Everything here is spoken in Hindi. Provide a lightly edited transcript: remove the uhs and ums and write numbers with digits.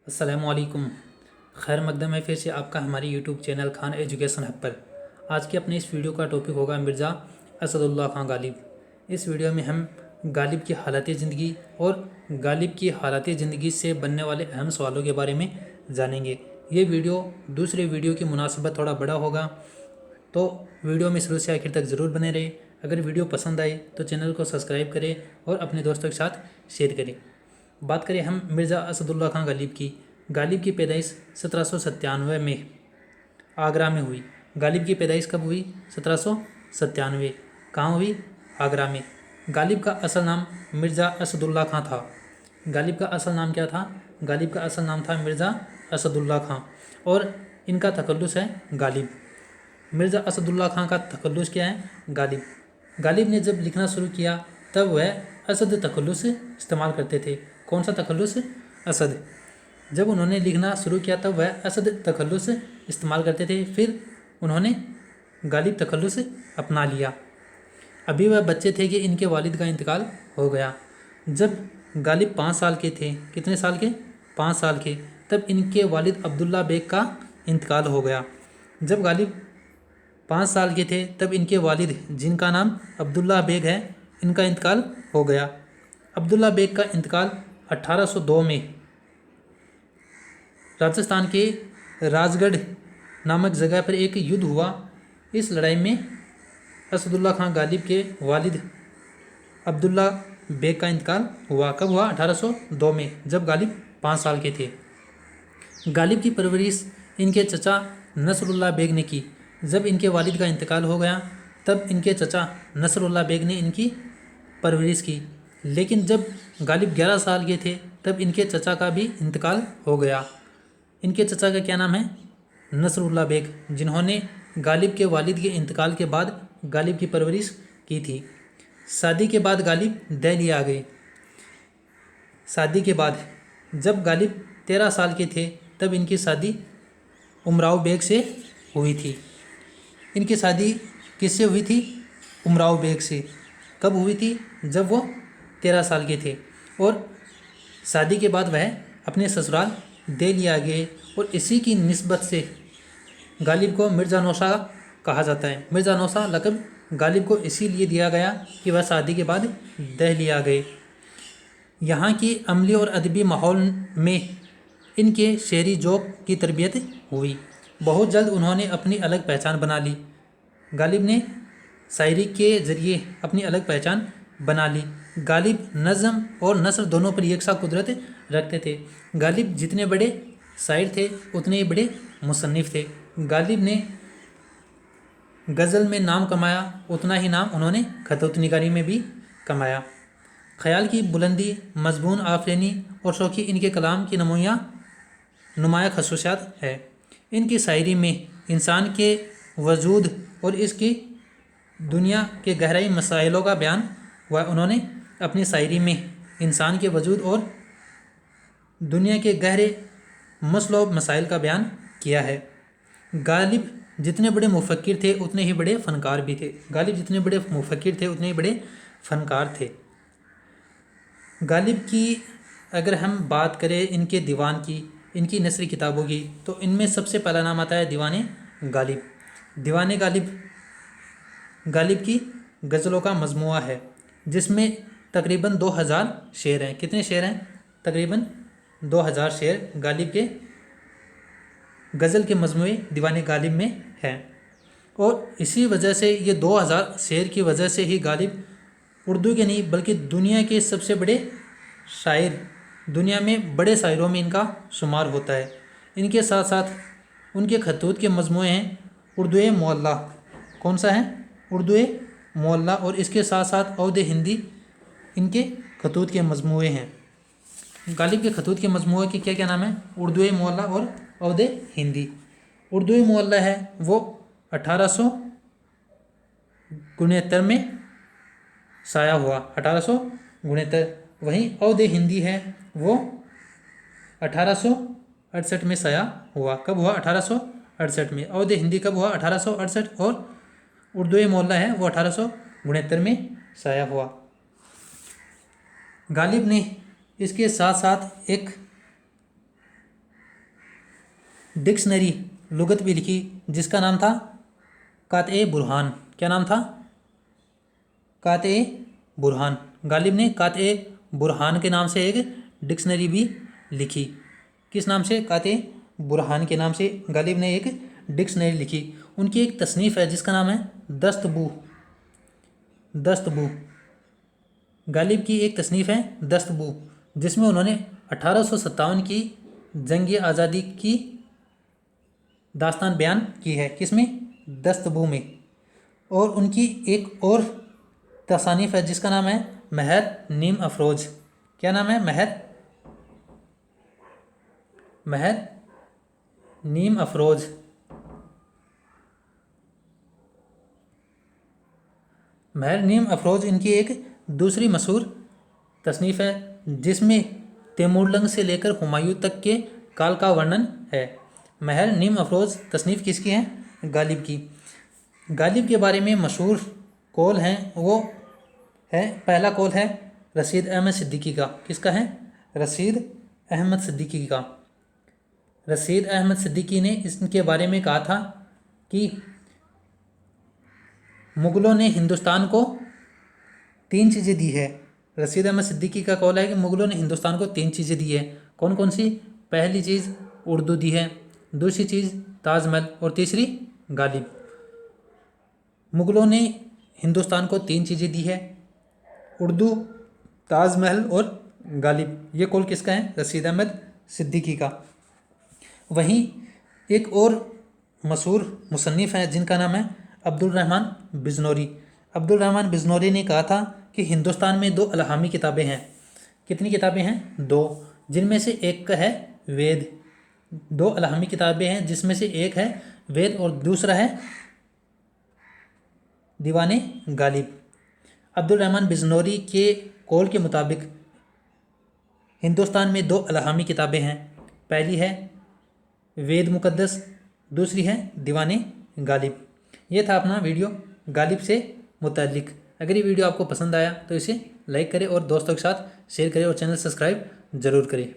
अस्सलामुअलैकुम। खैर मकदम है फिर से आपका हमारे YouTube channel Khan education hub पर। आज के अपने इस वीडियो का टॉपिक होगा मिर्ज़ा असदुल्ला खां गालिब। इस वीडियो में हम गालिब की हालत ज़िंदगी और गालिब की हालत ज़िंदगी से बनने वाले अहम सवालों के बारे में जानेंगे। ये वीडियो दूसरे वीडियो की मुनासबत थोड़ा बड़ा होगा, तो वीडियो में शुरू से आखिर तक ज़रूर बने रहे। अगर वीडियो पसंद आए तो चैनल को सब्सक्राइब करें और अपने दोस्तों के साथ शेयर करें। बात करें हम मिर्ज़ा असदुल्ला खां गालिब की। गालिब की पैदाइश 1797 में आगरा में हुई। गालिब की पैदाइश कब हुई? 1797। कहाँ हुई? आगरा में। गालिब का असल नाम मिर्ज़ा असदुल्ला खां था। गालिब का असल नाम क्या था? गालिब का असल नाम था मिर्ज़ा असदुल्ला खां और इनका तखल्लुस है गालिब। मिर्ज़ा असदुल्ला खां का तखल्लुस क्या है? गालिब। गालिब ने जब लिखना शुरू किया तब वह असद तखल्लुस इस्तेमाल करते थे। कौन सा तखल्लुस? असद। जब उन्होंने लिखना शुरू किया तब वह असद तखल्लुस इस्तेमाल करते थे, फिर उन्होंने गालिब तखल्लुस अपना लिया। अभी वह बच्चे थे कि इनके वालिद का इंतकाल हो गया। जब गालिब 5 साल के थे, कितने साल के? 5 साल के, तब इनके वालिद अब्दुल्ला बेग का इंतकाल हो गया। जब गालिब 5 साल के थे तब इनके वालिद, जिनका नाम अब्दुल्ला बेग है, इनका इंतकाल हो गया। अब्दुल्ला बेग का इंतकाल 1802 में राजस्थान के राजगढ़ नामक जगह पर एक युद्ध हुआ। इस लड़ाई में असदुल्ला खां गालिब के वालिद अब्दुल्ला बेग का इंतकाल हुआ। कब हुआ? 1802 में, जब गालिब 5 साल के थे। गालिब की परवरिश इनके चचा नसरुल्ला बेग ने की। जब इनके वालिद का इंतकाल हो गया तब इनके चचा नसरुल्ला बेग ने इनकी परवरिश की। लेकिन जब गालिब 11 साल के थे तब इनके चचा का भी इंतकाल हो गया। इनके चचा का क्या नाम है? नसरुल्ला बेग, जिन्होंने गालिब के वालिद के इंतकाल के बाद गालिब की परवरिश की थी। शादी के बाद गालिब दिल्ली आ गए। शादी के बाद जब गालिब 13 साल के थे तब इनकी शादी उमराव बेग से हुई थी। इनकी शादी किससे हुई थी? उमराव बेग से। कब हुई थी? जब वो 13 साल के थे। और शादी के बाद वह अपने ससुराल दिल्ली आ गए और इसी की निस्बत से गालिब को मिर्ज़ा नौशा कहा जाता है। मिर्ज़ा नौशा लक़ब गालिब को इसीलिए दिया गया कि वह शादी के बाद दिल्ली आ गए। यहाँ की अमली और अदबी माहौल में इनके शेरी ज़ौक़ की तरबियत हुई। बहुत जल्द उन्होंने अपनी अलग पहचान बना ली। गालिब ने शायरी के ज़रिए अपनी अलग पहचान बना ली। गालिब नज़म और नसर दोनों पर यकसा कुदरत रखते थे। गालिब जितने बड़े शायर थे उतने ही बड़े मुसन्निफ़ थे। गालिब ने गज़ल में नाम कमाया, उतना ही नाम उन्होंने खतूत निगारी में भी कमाया। ख़याल की बुलंदी, मज़बून आफरीनी और शौक़ी इनके कलाम की नुमाया खसूसियात है। इनकी शायरी में इंसान के वजूद और इसकी दुनिया के गहराई मसाइलों का बयान हुआ। उन्होंने अपनी शायरी में इंसान के वजूद और दुनिया के गहरे मसलों मसाइल का बयान किया है। गालिब जितने बड़े मुफक्किर थे उतने ही बड़े फ़नकार भी थे। गालिब जितने बड़े मुफक्किर थे उतने ही बड़े फ़नकार थे। गालिब की अगर हम बात करें इनके दीवान की, इनकी नसरी किताबों की, तो इनमें सबसे पहला नाम आता है दीवाने गालिब। दीवाने गालिब गालिब की गज़लों का मजमुआ है, जिसमें तकरीबन 2000 शेर हैं। कितने शेर हैं? तकरीबन 2000 शेर गालिब के गज़ल के मजमुए दीवाने गालिब में हैं। और इसी वजह से ये 2000 शेर की वजह से ही गालिब उर्दू के नहीं बल्कि दुनिया के सबसे बड़े शायर, दुनिया में बड़े शायरों में इनका शुमार होता है। इनके साथ साथ उनके खतूत के मजमुए हैं उर्दू मुअल्ला। कौन सा है? उर्दू मुअल्ला। और इसके साथ साथ औद हिंदी इनके खतूत के मजमुए हैं। गालिब के खतूत के मजमुए के क्या क्या नाम है? उर्दू मुअल्ला और औद हिंदी। उर्दू मुअल्ला है वो 1869 में शाया हुआ, 1869। वहीं औद हिंदी है वो 1868 में शाया हुआ। कब हुआ? 1868 में। औद हिंदी कब हुआ? 1868। और उर्दू मुअल्ला है वो 1869 में शाया हुआ। गालिब ने इसके साथ साथ एक डिक्शनरी लुगत भी लिखी जिसका नाम था काते बुरहान। क्या नाम था? काते बुरहान। गालिब ने काते बुरहान के नाम से एक डिक्शनरी भी लिखी। किस नाम से? काते बुरहान के नाम से गालिब ने एक डिक्शनरी लिखी। उनकी एक तसनीफ़ है जिसका नाम है दस्तबू। दस्तबू गालिब की एक तसनीफ़ है दस्तबू, जिसमें उन्होंने 1857 की जंग आज़ादी की दास्तान बयान की है। किसमें? दस्तबू में। और उनकी एक और तसानीफ़ है जिसका नाम है महर नीम अफरोज। क्या नाम है? महर नीम अफरोज। महर नीम अफरोज इनकी एक दूसरी मशहूर तसनीफ़ है जिसमें तैमूरलंग से लेकर हुमायूं तक के काल का वर्णन है। महर नीम अफरोज तसनीफ़ किसकी है? गालिब की। गालिब के बारे में मशहूर कौल हैं, वो है, पहला कौल है रशीद अहमद सिद्दीकी का। किसका है? रशीद अहमद सिद्दीकी का। रशीद अहमद सिद्दीकी ने इसके बारे में कहा था कि मुग़लों ने हिंदुस्तान को 3 चीज़ें दी है। रशीद अहमद सिद्दीकी का कौल है कि मुग़लों ने हिंदुस्तान को 3 चीज़ें दी है। कौन कौन सी? पहली चीज़ उर्दू दी है, दूसरी चीज़ ताजमहल और तीसरी गालिब। मुग़लों ने हिंदुस्तान को 3 चीज़ें दी है, उर्दू, ताजमहल और गालिब। ये कौल किसका है? रशीद अहमद सिद्दीकी का। वहीं एक और मशहूर मुसन्निफ़ हैं जिनका नाम है अब्दुल रहमान बिजनौरी। अब्दुल रहमान बिजनौरी ने कहा था कि हिंदुस्तान में 2 इल्हामी किताबें हैं। कितनी किताबें हैं? 2, जिनमें से एक का है वेद। 2 इल्हामी किताबें हैं जिसमें से एक है वेद और दूसरा है दीवाने गालिब। अब्दुल रहमान बिजनौरी के कौल के मुताबिक हिंदुस्तान में 2 इल्हामी किताबें हैं। पहली है वेद मुकद्दस, दूसरी है दीवाने गालिब। ये था अपना वीडियो गालिब से मुताल्लिक। अगर ये वीडियो आपको पसंद आया तो इसे लाइक करें और दोस्तों के साथ शेयर करें और चैनल सब्सक्राइब ज़रूर करें।